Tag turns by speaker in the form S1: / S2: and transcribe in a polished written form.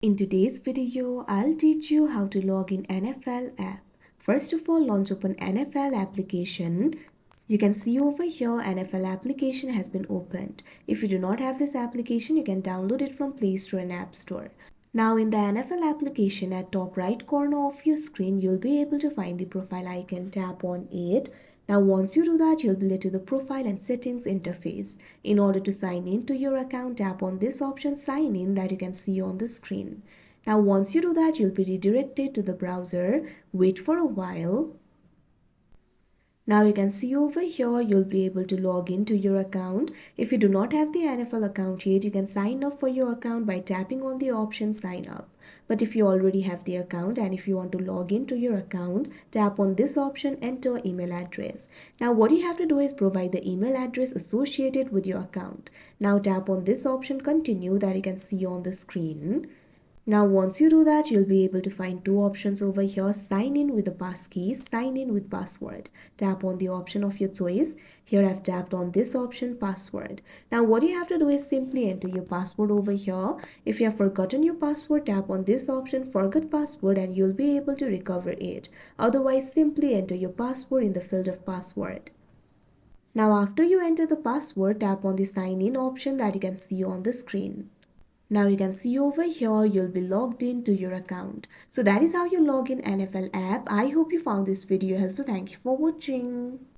S1: In today's video, I'll teach you how to log in NFL app. First of all, launch open NFL application. You can see over here NFL application has been opened. If you do not have this application, you can download it from Play Store and App Store. Now in the NFL application at top right corner of your screen, you'll be able to find the profile icon. Tap on it. Now once you do that, you'll be led to the profile and settings interface. In order to sign in to your account, tap on this option sign in that you can see on the screen. Now once you do that, you'll be redirected to the browser. Wait for a while. Now you can see over here, you'll be able to log into your account. If you do not have the NFL account yet, you can sign up for your account by tapping on the option sign up. But if you already have the account and if you want to log into your account, tap on this option, enter email address. Now what you have to do is provide the email address associated with your account. Now tap on this option continue that you can see on the screen. Now once you do that, you'll be able to find two options over here. Sign in with the passkey, sign in with password. Tap on the option of your choice. Here I've tapped on this option password. Now what you have to do is simply enter your password over here. If you have forgotten your password, tap on this option forget password and you'll be able to recover it. Otherwise, simply enter your password in the field of password. Now after you enter the password, tap on the sign in option that you can see on the screen. Now you can see over here, you'll be logged into your account. So that is how you log in NFL app. I hope you found this video helpful. Thank you for watching.